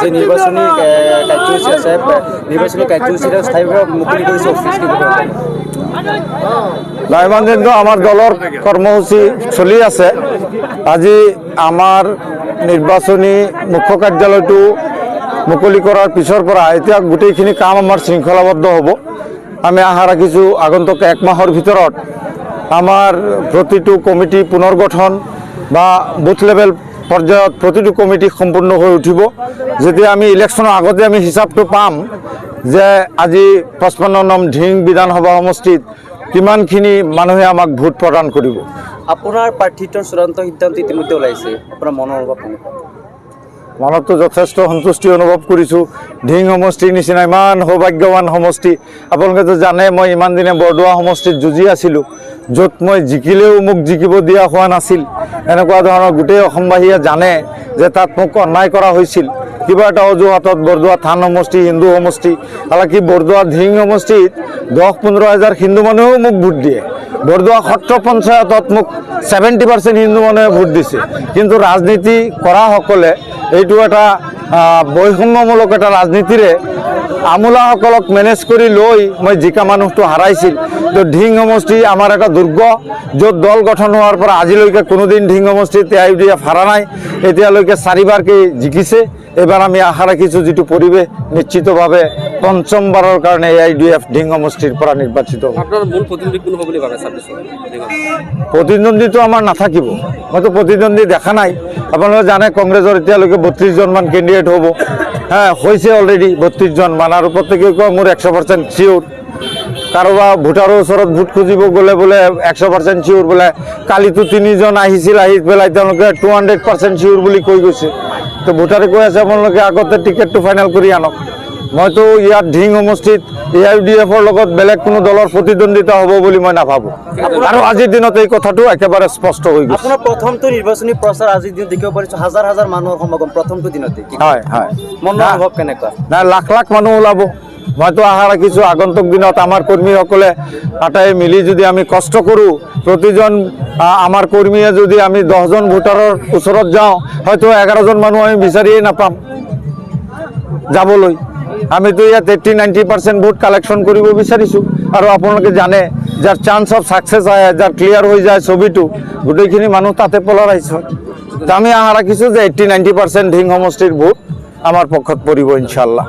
যে নিৰ্বাচনী কাৰ্যসূচী আছে নিৰ্বাচনী কাৰ্যসূচীৰে স্থায়ীভাৱে মুকলি কৰিছে অফিচ দৈনন্দিন আমাৰ দলৰ কৰ্মসূচী চলি আছে। আজি আমাৰ নিৰ্বাচনী মুখ্য কাৰ্যালয়টো মুকলি কৰাৰ পিছৰ পৰা এতিয়া গোটেইখিনি কাম আমাৰ শৃংখলাবদ্ধ হ'ব। আমি আশা ৰাখিছোঁ আগন্তুক 1 মাহৰ ভিতৰত আমাৰ প্ৰতিটো কমিটি পুনৰ্গঠন বা বুথ লেভেল পৰ্যায়ত প্ৰতিটো কমিটি সম্পূৰ্ণ হৈ উঠিব। যেতিয়া আমি ইলেকশ্যনৰ আগতে আমি হিচাপটো পাম যে আজি 55 নং ঢিং বিধানসভা সমষ্টিত কিমানখিনি মানুহে আমাক ভোট প্ৰদান কৰিব। আপোনাৰ প্ৰাৰ্থিত্বৰ চূড়ান্ত সিদ্ধান্ত ইতিমধ্যে ওলাইছে, আপোনাৰ মনৰ অনুভৱ কেনেকুৱা? মনতো যথেষ্ট সন্তুষ্টি অনুভৱ কৰিছোঁ। ঢিং সমষ্টিৰ নিচিনা ইমান সৌভাগ্যৱান সমষ্টি। আপোনালোকেতো জানে মই ইমান দিনে বৰদোৱা সমষ্টিত যুঁজি আছিলোঁ, য'ত মই জিকিলেও মোক জিকিব দিয়া হোৱা নাছিল। এনেকুৱা ধৰণৰ গোটেই অসমবাসীয়ে জানে যে তাত মোক অন্যায় কৰা হৈছিল। কিবা এটা অজুহাতত বৰদোৱা থান সমষ্টি হিন্দু সমষ্টি, হালাকি বৰদোৱা ঢিং সমষ্টিত 10-15 হাজাৰ হিন্দু মানুহেও মোক ভোট দিয়ে। বৰদোৱা সত্ৰ পঞ্চায়তত মোক 70% হিন্দু মানুহে ভোট দিছে। কিন্তু ৰাজনীতি কৰাসকলে এইটো এটা বৈষম্যমূলক এটা ৰাজনীতিৰে আমোলাসকলক মেনেজ কৰি লৈ মই জিকা মানুহটো হাৰাইছিল। তো ঢিং সমষ্টি আমাৰ এটা দুৰ্গ, য'ত দল গঠন হোৱাৰ পৰা আজিলৈকে কোনোদিন ঢিং সমষ্টিত AIUDF হাৰা নাই। এতিয়ালৈকে 4বাৰকৈ জিকিছে। এবাৰ আমি আশা ৰাখিছোঁ যিটো পৰিৱেশ নিশ্চিতভাৱে পঞ্চমবাৰৰ কাৰণে AIUDF ঢিং সমষ্টিৰ পৰা নিৰ্বাচিত হ'ব। প্ৰতিদ্বন্দ্বীটো আমাৰ নাথাকিব। মইতো প্ৰতিদ্বন্দ্বী দেখা নাই। আপোনালোকে জানে কংগ্ৰেছৰ এতিয়ালৈকে 32জনমান কেণ্ডিডেট হ'ব। হৈছে অলৰেডি 32জন মান, আৰু প্ৰত্যেকেই কয় মোৰ 100% চিয়'ৰ। কাৰোবাৰ ভোটাৰৰ ওচৰত ভোট খুজিব গ'লে বোলে 100% চিয়'ৰ বোলে। কালিতো 3জন আহিছিল, আহি পেলাই তেওঁলোকে 200% চিয়'ৰ বুলি কৈ গৈছে। তো ভোটাৰে কৈ আছে আপোনালোকে আগতে টিকেটটো ফাইনেল কৰি আনক। মইতো ইয়াত ঢিং সমষ্টিত AIUDFৰ লগত বেলেগ কোনো দলৰ প্ৰতিদ্বন্দ্বিতা হ'ব বুলি মই নাভাবোঁ। আৰু আজিৰ দিনত এই কথাটো একেবাৰে স্পষ্ট হৈ গৈছে। আপোনাৰ প্ৰথমটো নিৰ্বাচনী প্ৰচাৰ আজিৰ দিনত দেখিব পাৰিছোঁ, হাজাৰ হাজাৰ মানুহৰ সমাগম প্ৰথমটো দিনতে। হয় হয়, মনৰ অনুভৱ কেনেকুৱা? নাই, লাখ লাখ মানুহ ওলাব। মইতো আশা ৰাখিছোঁ আগন্তুক দিনত আমাৰ কৰ্মীসকলে আটাই মিলি যদি আমি কষ্ট কৰোঁ, প্ৰতিজন আমাৰ কৰ্মীয়ে যদি আমি 10জন ভোটাৰৰ ওচৰত যাওঁ, হয়তো 11জন মানুহ আমি বিচাৰিয়েই নাপাম যাবলৈ। আমিতো ইয়াত 80-90% ভোট কালেকশ্যন কৰিব বিচাৰিছোঁ। আৰু আপোনালোকে জানে যাৰ চান্স অফ ছাকচেছ আহে, যাৰ ক্লিয়াৰ হৈ যায় ছবিটো, গোটেইখিনি মানুহ তাতে পলাৰাইজ হয়। আমি আশা ৰাখিছোঁ যে 80-90% ঢিং সমষ্টিৰ ভোট আমাৰ পক্ষত পৰিব ইনশাআল্লাহ।